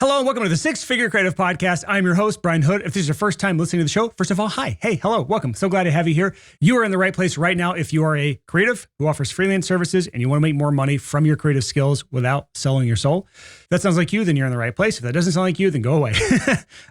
Hello and welcome to the Six Figure Creative Podcast. I'm your host, Brian Hood. If this is your first time listening to the show, first of all, hi, hey, hello, welcome. So glad to have you here. You are in the right place right now if you are a creative who offers freelance services and you want to make more money from your creative skills without selling your soul. If that sounds like you, then you're in the right place. If that doesn't sound like you, then go away.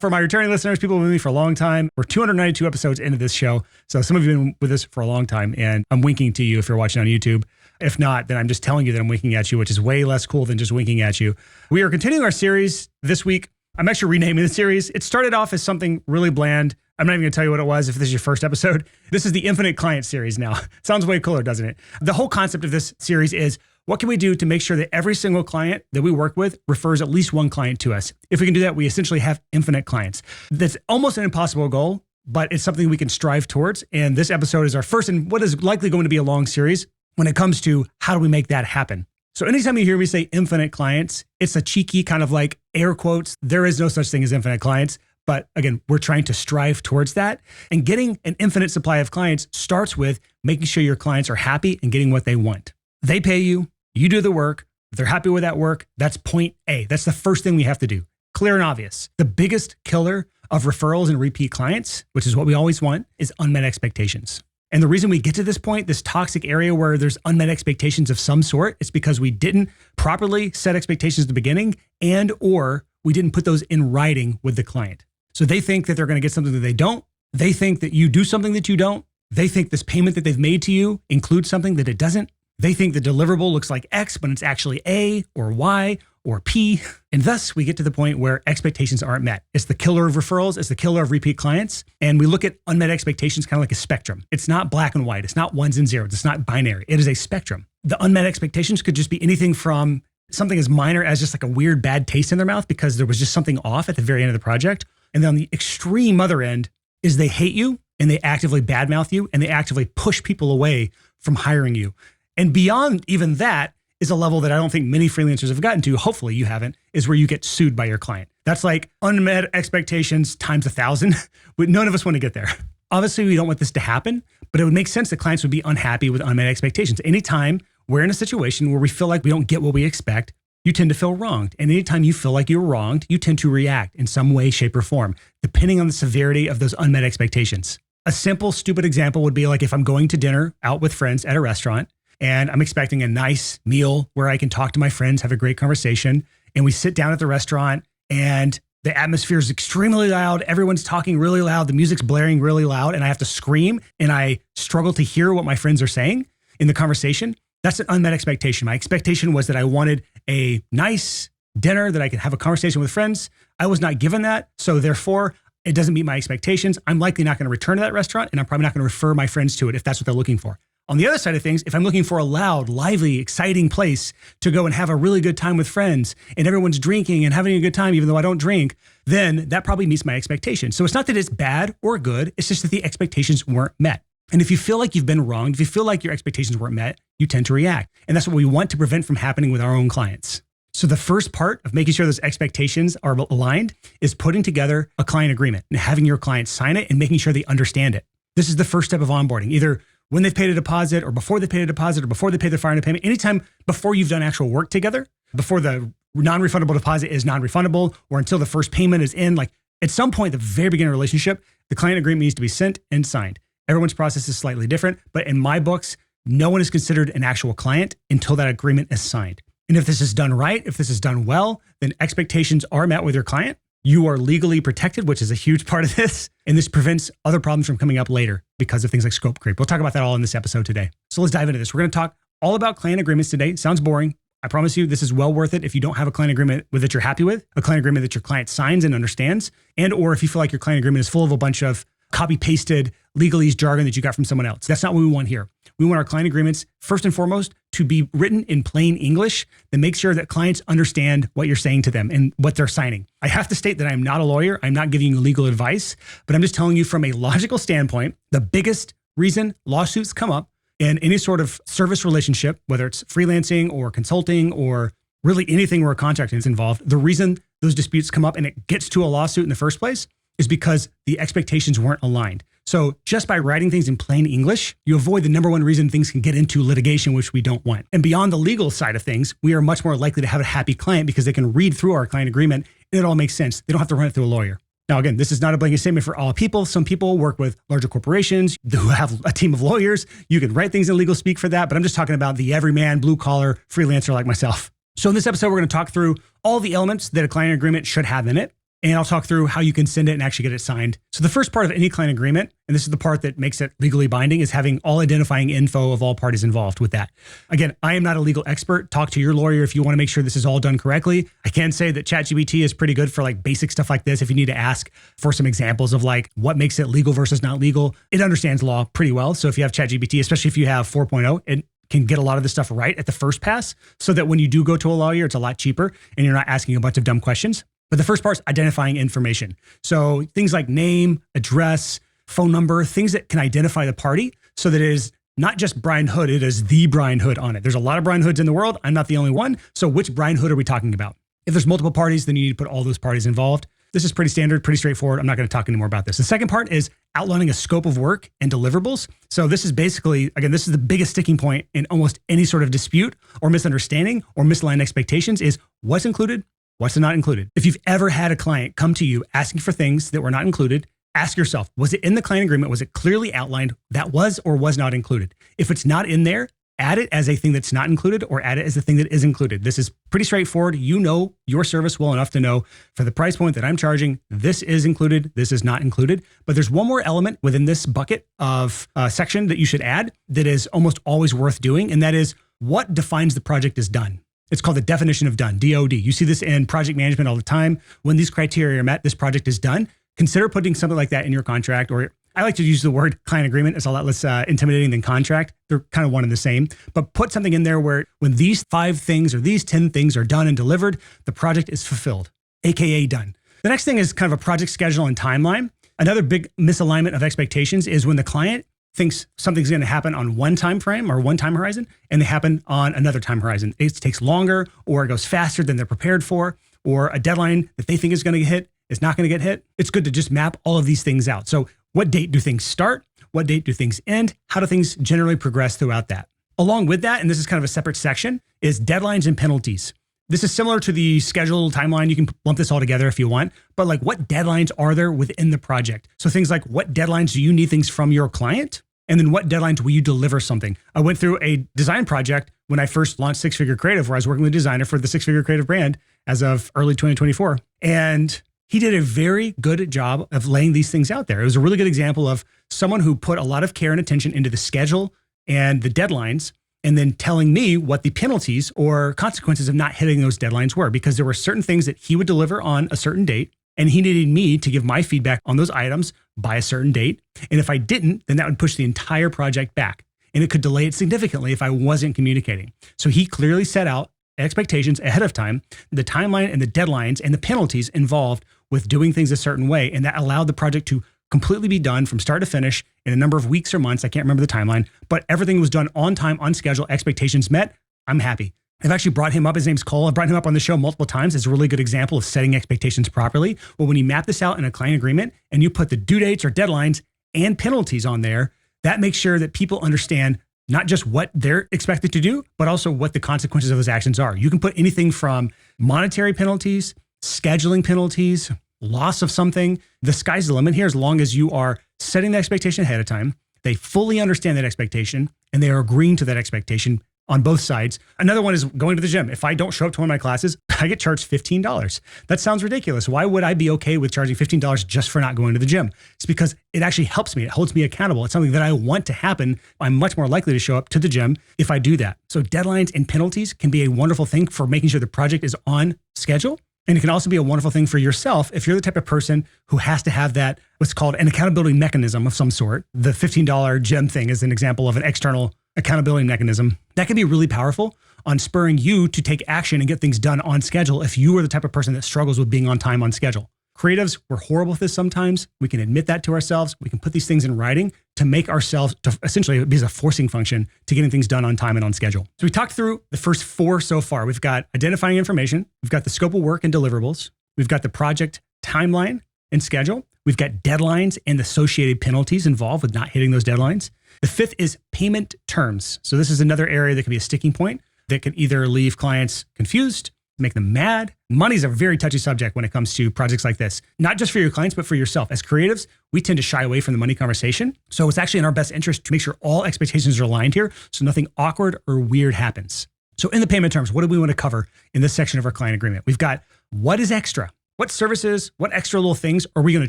For my returning listeners, people with me for a long time, we're 292 episodes into this show. So some of you have been with us for a long time, and I'm winking to you if you're watching on YouTube. If not, then I'm just telling you that I'm winking at you, which is way less cool than just winking at you. We are continuing our series this week. I'm actually renaming the series. It started off as something really bland. I'm not even going to tell you what it was if this is your first episode. This is the Infinite Client series now. Sounds way cooler, doesn't it? The whole concept of this series is, what can we do to make sure that every single client that we work with refers at least one client to us? If we can do that, we essentially have infinite clients. That's almost an impossible goal, but it's something we can strive towards. And this episode is our first in what is likely going to be a long series when it comes to how do we make that happen. So anytime you hear me say infinite clients, it's a cheeky kind of like air quotes. There is no such thing as infinite clients. But again, we're trying to strive towards that. And getting an infinite supply of clients starts with making sure your clients are happy and getting what they want. They pay you, you do the work. If they're happy with that work, that's point A. That's the first thing we have to do. Clear and obvious. The biggest killer of referrals and repeat clients, which is what we always want, is unmet expectations. And the reason we get to this point, this toxic area where there's unmet expectations of some sort, it's because we didn't properly set expectations at the beginning and or we didn't put those in writing with the client. So they think that they're going to get something that they don't. They think that you do something that you don't. They think this payment that they've made to you includes something that it doesn't. They think the deliverable looks like X, but it's actually A or Y or P. And thus we get to the point where expectations aren't met. It's the killer of referrals. It's the killer of repeat clients. And we look at unmet expectations kind of like a spectrum. It's not black and white. It's not ones and zeros. It's not binary. It is a spectrum. The unmet expectations could just be anything from something as minor as just like a weird bad taste in their mouth because there was just something off at the very end of the project. And then on the extreme other end is they hate you and they actively badmouth you and they actively push people away from hiring you. And beyond even that is a level that I don't think many freelancers have gotten to, hopefully you haven't, is where you get sued by your client. That's like unmet expectations times 1,000. None of us want to get there. Obviously, we don't want this to happen, but it would make sense that clients would be unhappy with unmet expectations. Anytime we're in a situation where we feel like we don't get what we expect, you tend to feel wronged. And anytime you feel like you're wronged, you tend to react in some way, shape, or form, depending on the severity of those unmet expectations. A simple, stupid example would be like if I'm going to dinner out with friends at a restaurant, and I'm expecting a nice meal where I can talk to my friends, have a great conversation. And we sit down at the restaurant and the atmosphere is extremely loud. Everyone's talking really loud. The music's blaring really loud. And I have to scream and I struggle to hear what my friends are saying in the conversation. That's an unmet expectation. My expectation was that I wanted a nice dinner that I could have a conversation with friends. I was not given that. So therefore, it doesn't meet my expectations. I'm likely not going to return to that restaurant and I'm probably not going to refer my friends to it if that's what they're looking for. On the other side of things, if I'm looking for a loud, lively, exciting place to go and have a really good time with friends and everyone's drinking and having a good time, even though I don't drink, then that probably meets my expectations. So it's not that it's bad or good. It's just that the expectations weren't met. And if you feel like you've been wronged, if you feel like your expectations weren't met, you tend to react. And that's what we want to prevent from happening with our own clients. So the first part of making sure those expectations are aligned is putting together a client agreement and having your clients sign it and making sure they understand it. This is the first step of onboarding, either when they've paid a deposit or before they paid a deposit or before they pay their final payment, anytime before you've done actual work together, before the non-refundable deposit is non-refundable or until the first payment is in, like at some point, the very beginning of the relationship, the client agreement needs to be sent and signed. Everyone's process is slightly different, but in my books, no one is considered an actual client until that agreement is signed. And if this is done right, if this is done well, then expectations are met with your client. You are legally protected, which is a huge part of this. And this prevents other problems from coming up later because of things like scope creep. We'll talk about that all in this episode today. So let's dive into this. We're going to talk all about client agreements today. Sounds boring. I promise you this is well worth it if you don't have a client agreement that you're happy with, a client agreement that your client signs and understands, and or if you feel like your client agreement is full of a bunch of copy-pasted legalese jargon that you got from someone else. That's not what we want here. We want our client agreements, first and foremost, to be written in plain English that makes sure that clients understand what you're saying to them and what they're signing. I have to state that I'm not a lawyer. I'm not giving you legal advice, but I'm just telling you from a logical standpoint, the biggest reason lawsuits come up in any sort of service relationship, whether it's freelancing or consulting or really anything where a contract is involved, the reason those disputes come up and it gets to a lawsuit in the first place is because the expectations weren't aligned. So just by writing things in plain English, you avoid the number one reason things can get into litigation, which we don't want. And beyond the legal side of things, we are much more likely to have a happy client because they can read through our client agreement It all makes sense. They don't have to run it through a lawyer. Now, again, this is not a blanket statement for all people. Some people work with larger corporations who have a team of lawyers. You can write things in legal speak for that, but I'm just talking about the everyman, blue collar freelancer like myself. So in this episode, we're going to talk through all the elements that a client agreement should have in it. And I'll talk through how you can send it and actually get it signed. So the first part of any client agreement, and this is the part that makes it legally binding, is having all identifying info of all parties involved with that. Again, I am not a legal expert. Talk to your lawyer if you want to make sure this is all done correctly. I can say that ChatGPT is pretty good for like basic stuff like this. If you need to ask for some examples of like what makes it legal versus not legal, it understands law pretty well. So if you have ChatGPT, especially if you have 4.0, it can get a lot of this stuff right at the first pass so that when you do go to a lawyer, it's a lot cheaper and you're not asking a bunch of dumb questions. But the first part is identifying information. So things like name, address, phone number, things that can identify the party so that it is not just Brian Hood, it is the Brian Hood on it. There's a lot of Brian Hoods in the world. I'm not the only one. So which Brian Hood are we talking about? If there's multiple parties, then you need to put all those parties involved. This is pretty standard, pretty straightforward. I'm not going to talk anymore about this. The second part is outlining a scope of work and deliverables. So this is basically, again, this is the biggest sticking point in almost any sort of dispute or misunderstanding or misaligned expectations is what's included, what's not included. If you've ever had a client come to you asking for things that were not included, ask yourself, was it in the client agreement? Was it clearly outlined that was or was not included? If it's not in there, add it as a thing that's not included or add it as a thing that is included. This is pretty straightforward. You know your service well enough to know for the price point that I'm charging, this is included, this is not included. But there's one more element within this bucket of section that you should add that is almost always worth doing. And that is what defines the project as done. It's called the definition of done, DOD. You see this in project management all the time. When these criteria are met, this project is done. Consider putting something like that in your contract, or I like to use the word client agreement. It's a lot less intimidating than contract. They're kind of one and the same, but put something in there where when these 5 things or these 10 things are done and delivered, the project is fulfilled, AKA done. The next thing is kind of a project schedule and timeline. Another big misalignment of expectations is when the client thinks something's going to happen on one time frame or one time horizon, and they happen on another time horizon. It takes longer, or it goes faster than they're prepared for, or a deadline that they think is going to get hit is not going to get hit. It's good to just map all of these things out. So what date do things start? What date do things end? How do things generally progress throughout that? Along with that, and this is kind of a separate section, is deadlines and penalties. This is similar to the schedule timeline. You can lump this all together if you want, but like what deadlines are there within the project? So things like what deadlines do you need things from your client? And then what deadlines will you deliver something? I went through a design project when I first launched Six Figure Creative, where I was working with a designer for the Six Figure Creative brand as of early 2024. And he did a very good job of laying these things out there. It was a really good example of someone who put a lot of care and attention into the schedule and the deadlines, and then telling me what the penalties or consequences of not hitting those deadlines were, because there were certain things that he would deliver on a certain date, and he needed me to give my feedback on those items by a certain date. And if I didn't, then that would push the entire project back, and it could delay it significantly if I wasn't communicating. So he clearly set out expectations ahead of time, the timeline and the deadlines and the penalties involved with doing things a certain way. And that allowed the project to completely be done from start to finish in a number of weeks or months. I can't remember the timeline, but everything was done on time, on schedule, expectations met. I'm happy. I've actually brought him up. His name's Cole. I've brought him up on the show multiple times. It's a really good example of setting expectations properly. Well, when you map this out in a client agreement and you put the due dates or deadlines and penalties on there, that makes sure that people understand not just what they're expected to do, but also what the consequences of those actions are. You can put anything from monetary penalties, scheduling penalties, loss of something. The sky's the limit here as long as you are setting the expectation ahead of time. They fully understand that expectation and they are agreeing to that expectation on both sides. Another one is going to the gym. If I don't show up to one of my classes, I get charged $15. That sounds ridiculous. Why would I be okay with charging $15 just for not going to the gym? It's because it actually helps me. It holds me accountable. It's something that I want to happen. I'm much more likely to show up to the gym if I do that. So deadlines and penalties can be a wonderful thing for making sure the project is on schedule. And it can also be a wonderful thing for yourself if you're the type of person who has to have that, what's called an accountability mechanism of some sort. The $15 gym thing is an example of an external accountability mechanism. That can be really powerful on spurring you to take action and get things done on schedule if you are the type of person that struggles with being on time on schedule. Creatives, we're horrible with this sometimes. We can admit that to ourselves. We can put these things in writing to make ourselves, to essentially be as a forcing function to getting things done on time and on schedule. So we talked through the first 4 so far. We've got identifying information. We've got the scope of work and deliverables. We've got the project timeline and schedule. We've got deadlines and associated penalties involved with not hitting those deadlines. The 5th is payment terms. So this is another area that can be a sticking point that can either leave clients confused make them mad. Money's a very touchy subject when it comes to projects like this, not just for your clients, but for yourself. As creatives, we tend to shy away from the money conversation. So it's actually in our best interest to make sure all expectations are aligned here so nothing awkward or weird happens. So in the payment terms, what do we want to cover in this section of our client agreement? We've got what is extra? What services, what extra little things are we going to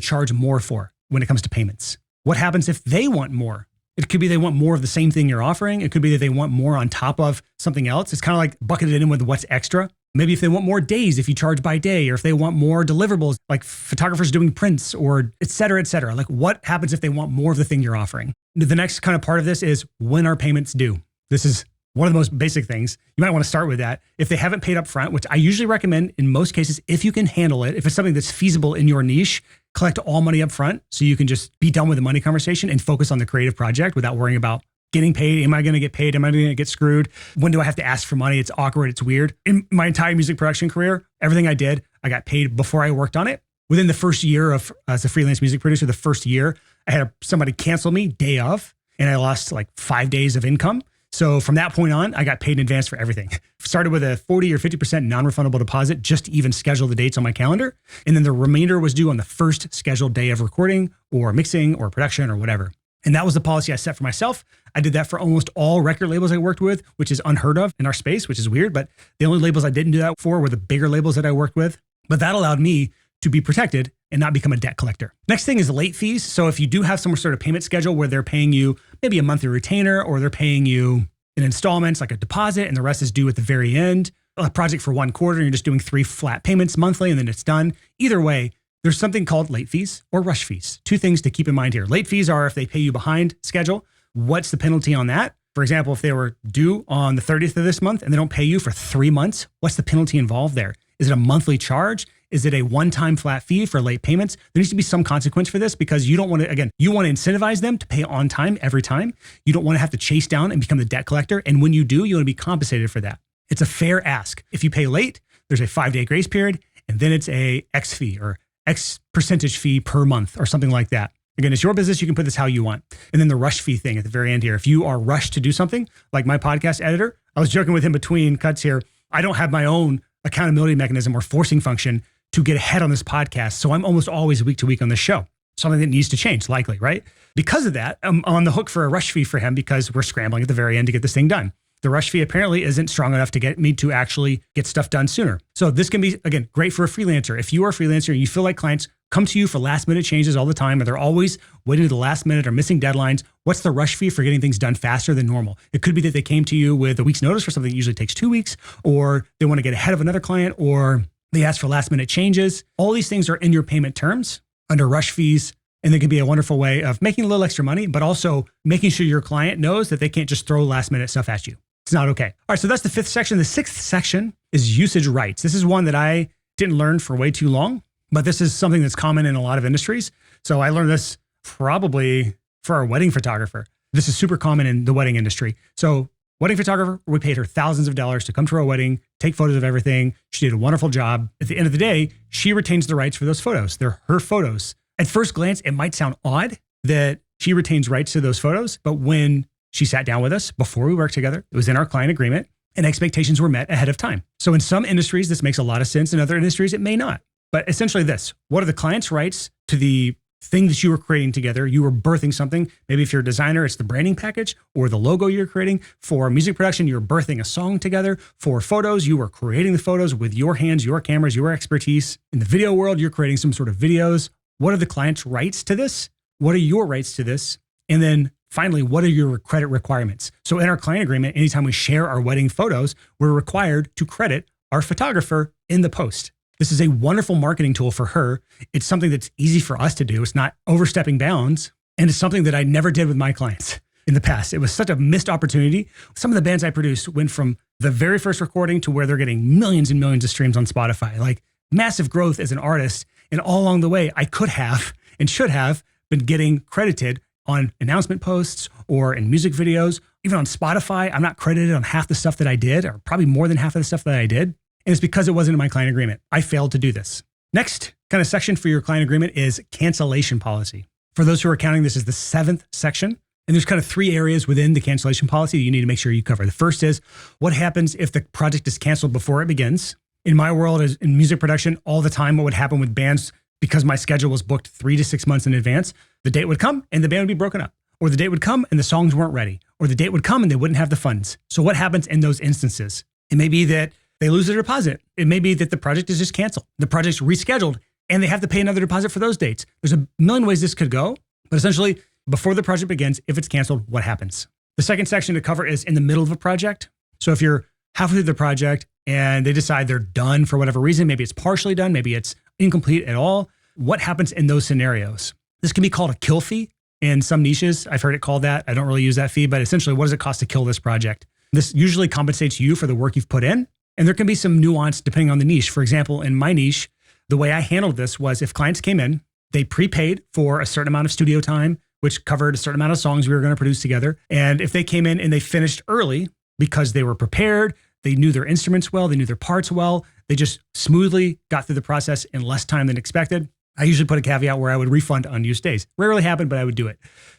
charge more for when it comes to payments? What happens if they want more? It could be they want more of the same thing you're offering. It could be that they want more on top of something else. It's kind of like bucketed in with what's extra. Maybe if they want more days, if you charge by day, or if they want more deliverables, like photographers doing prints or et cetera, et cetera. Like what happens if they want more of the thing you're offering? The next kind of part of this is when are payments due? This is one of the most basic things. You might want to start with that. If they haven't paid up front, which I usually recommend in most cases, if you can handle it, if it's something that's feasible in your niche, collect all money up front so you can just be done with the money conversation and focus on the creative project without worrying about getting paid. Am I going to get paid? Am I going to get screwed? When do I have to ask for money? It's awkward. It's weird. In my entire music production career, everything I did, I got paid before I worked on it. Within the first year of as a freelance music producer, the first year, I had somebody cancel me day of, and I lost like 5 days of income. So from that point on, I got paid in advance for everything. Started with a 40 or 50% non-refundable deposit just to even schedule the dates on my calendar. And then the remainder was due on the first scheduled day of recording or mixing or production or whatever. And that was the policy I set for myself. I did that for almost all record labels I worked with, which is unheard of in our space, which is weird. But the only labels I didn't do that for were the bigger labels that I worked with. But that allowed me to be protected and not become a debt collector. Next thing is late fees. So if you do have some sort of payment schedule where they're paying you maybe a monthly retainer or they're paying you in installments like a deposit and the rest is due at the very end, a project for 1 quarter, and you're just doing 3 flat payments monthly and then it's done. Either way, there's something called late fees or rush fees. 2 things to keep in mind here. Late fees are if they pay you behind schedule, what's the penalty on that? For example, if they were due on the 30th of this month and they don't pay you for 3 months, what's the penalty involved there? Is it a monthly charge? Is it a one-time flat fee for late payments? There needs to be some consequence for this because you don't want to, again, you want to incentivize them to pay on time every time. You don't want to have to chase down and become the debt collector. And when you do, you want to be compensated for that. It's a fair ask. If you pay late, there's a 5-day grace period, and then it's a X fee or X percentage fee per month or something like that. Again, it's your business. You can put this how you want. And then the rush fee thing at the very end here. If you are rushed to do something, like my podcast editor, I was joking with him between cuts here. I don't have my own accountability mechanism or forcing function to get ahead on this podcast. So I'm almost always week to week on this show. Something that needs to change, likely, right? Because of that, I'm on the hook for a rush fee for him because we're scrambling at the very end to get this thing done. The rush fee apparently isn't strong enough to get me to actually get stuff done sooner. So this can be, again, great for a freelancer. If you are a freelancer and you feel like clients come to you for last minute changes all the time, and they're always waiting to the last minute or missing deadlines, what's the rush fee for getting things done faster than normal? It could be that they came to you with a week's notice for something that usually takes 2 weeks, or they want to get ahead of another client, or they ask for last minute changes. All these things are in your payment terms under rush fees. And they can be a wonderful way of making a little extra money, but also making sure your client knows that they can't just throw last minute stuff at you. It's not okay. All right, so that's the 5th section. The 6th section is usage rights. This is one that I didn't learn for way too long, but this is something that's common in a lot of industries. So I learned this probably for a wedding photographer. This is super common in the wedding industry. So wedding photographer, we paid her thousands of dollars to come to our wedding, take photos of everything. She did a wonderful job. At the end of the day, she retains the rights for those photos. They're her photos. At first glance, it might sound odd that she retains rights to those photos, but when she sat down with us before we worked together, it was in our client agreement, and expectations were met ahead of time. So in some industries, this makes a lot of sense. In other industries, it may not. But essentially this, what are the client's rights to the thing that you were creating together? You were birthing something. Maybe if you're a designer, it's the branding package or the logo you're creating. For music production, you're birthing a song together. For photos, you were creating the photos with your hands, your cameras, your expertise. In the video world, you're creating some sort of videos. What are the client's rights to this? What are your rights to this? And then finally, what are your credit requirements? So in our client agreement, anytime we share our wedding photos, we're required to credit our photographer in the post. This is a wonderful marketing tool for her. It's something that's easy for us to do. It's not overstepping bounds. And it's something that I never did with my clients in the past. It was such a missed opportunity. Some of the bands I produced went from the very first recording to where they're getting millions and millions of streams on Spotify, like massive growth as an artist. And all along the way, I could have and should have been getting credited on announcement posts or in music videos. Even on Spotify, I'm not credited on half the stuff that I did, or probably more than half of the stuff that I did. And it's because it wasn't in my client agreement. I failed to do this. Next kind of section for your client agreement is cancellation policy. For those who are counting, this is the 7th section. And there's kind of 3 areas within the cancellation policy that you need to make sure you cover. The first is what happens if the project is canceled before it begins. In my world, as in music production, all the time, what would happen with bands, because my schedule was booked 3 to 6 months in advance, the date would come and the band would be broken up. Or the date would come and the songs weren't ready. Or the date would come and they wouldn't have the funds. So what happens in those instances? It may be that they lose their deposit. It may be that the project is just canceled. The project's rescheduled and they have to pay another deposit for those dates. There's a million ways this could go. But essentially, before the project begins, if it's canceled, what happens? The second section to cover is in the middle of a project. So if you're halfway through the project and they decide they're done for whatever reason, maybe it's partially done, maybe it's incomplete at all, what happens in those scenarios? This can be called a kill fee in some niches. I've heard it called that. I don't really use that fee, but essentially, what does it cost to kill this project? This usually compensates you for the work you've put in. And there can be some nuance depending on the niche. For example, in my niche, the way I handled this was if clients came in, they prepaid for a certain amount of studio time, which covered a certain amount of songs we were going to produce together. And if they came in and they finished early because they were prepared, they knew their instruments well, they knew their parts well, they just smoothly got through the process in less time than expected. I usually put a caveat where I would refund unused days. Rarely happened, but I would do it.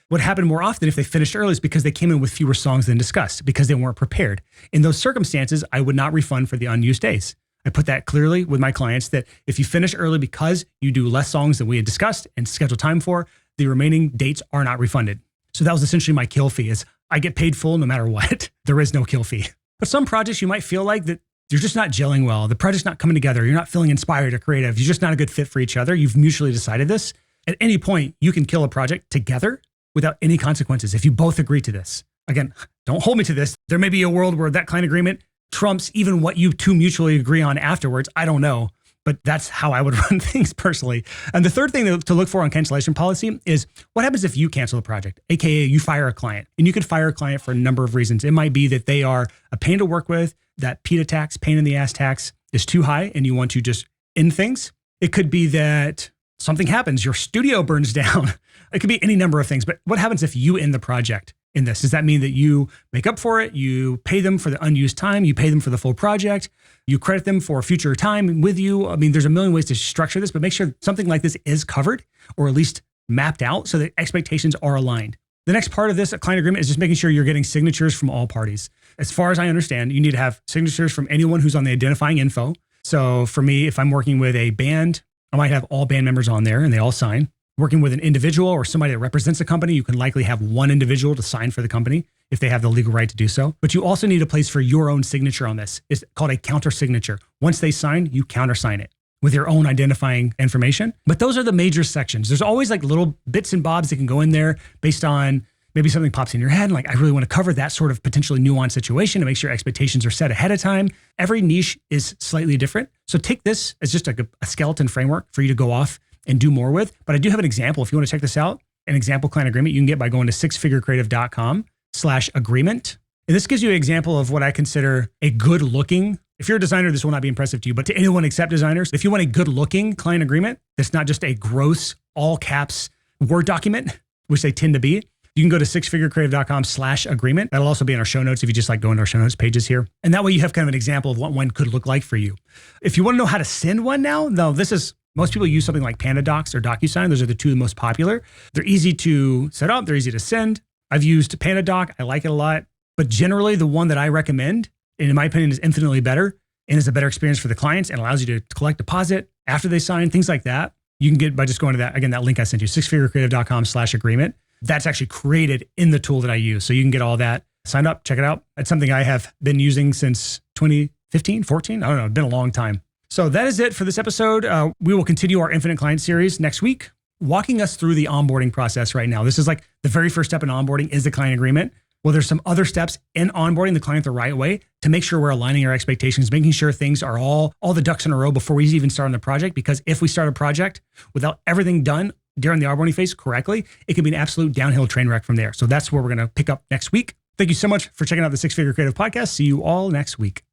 What happened more often if they finished early is because they came in with fewer songs than discussed, because they weren't prepared. In those circumstances, I would not refund for the unused days. I put that clearly with my clients that if you finish early because you do less songs than we had discussed and scheduled time for, the remaining dates are not refunded. So that was essentially my kill fee, is I get paid full no matter what. There is no kill fee. But some projects you might feel like that you're just not gelling well. The project's not coming together. You're not feeling inspired or creative. You're just not a good fit for each other. You've mutually decided this. At any point, you can kill a project together without any consequences if you both agree to this. Again, don't hold me to this. There may be a world where that client agreement trumps even what you two mutually agree on afterwards. I don't know, but that's how I would run things personally. And the third thing to look for on cancellation policy is what happens if you cancel the project, AKA you fire a client. And you could fire a client for a number of reasons. It might be that they are a pain to work with, that PITA tax, pain in the ass tax, is too high and you want to just end things. It could be that something happens, your studio burns down. It could be any number of things, but what happens if you end the project in this? Does that mean that you make up for it? You pay them for the unused time, you pay them for the full project, you credit them for future time with you? I mean, there's a million ways to structure this, but make sure something like this is covered or at least mapped out so that expectations are aligned. The next part of this client agreement is just making sure you're getting signatures from all parties. As far as I understand, you need to have signatures from anyone who's on the identifying info. So for me, if I'm working with a band, I might have all band members on there and they all sign. Working with an individual or somebody that represents a company, you can likely have one individual to sign for the company if they have the legal right to do so. But you also need a place for your own signature on this. It's called a counter signature. Once they sign, you countersign it with your own identifying information. But those are the major sections. There's always like little bits and bobs that can go in there based on maybe something pops in your head. Like, I really want to cover that sort of potentially nuanced situation to make sure expectations are set ahead of time. Every niche is slightly different. So take this as just a skeleton framework for you to go off and do more with. But I do have an example. If you want to check this out, an example client agreement you can get by going to sixfigurecreative.com/agreement. And this gives you an example of what I consider a good looking, if you're a designer, this will not be impressive to you, but to anyone except designers, if you want a good looking client agreement, that's not just a gross all caps Word document, which they tend to be, you can go to sixfigurecreative.com/agreement. That'll also be in our show notes if you just like go into our show notes pages here. And that way you have kind of an example of what one could look like for you. If you want to know how to send one now, most people use something like PandaDocs or DocuSign. Those are the two most popular. They're easy to set up. They're easy to send. I've used PandaDoc. I like it a lot. But generally, the one that I recommend, and in my opinion, is infinitely better and is a better experience for the clients and allows you to collect deposit after they sign, things like that. You can get by just going to that, again, that link I sent you, sixfigurecreative.com/agreement. That's actually created in the tool that I use. So you can get all that. Sign up, check it out. It's something I have been using since 2015, 14. I don't know. It's been a long time. So that is it for this episode. We will continue our Infinite Client series next week, walking us through the onboarding process right now. This is like the very first step in onboarding is the client agreement. Well, there's some other steps in onboarding the client the right way to make sure we're aligning our expectations, making sure things are all the ducks in a row before we even start on the project. Because if we start a project without everything done during the onboarding phase correctly, it can be an absolute downhill train wreck from there. So that's where we're going to pick up next week. Thank you so much for checking out the Six Figure Creative Podcast. See you all next week.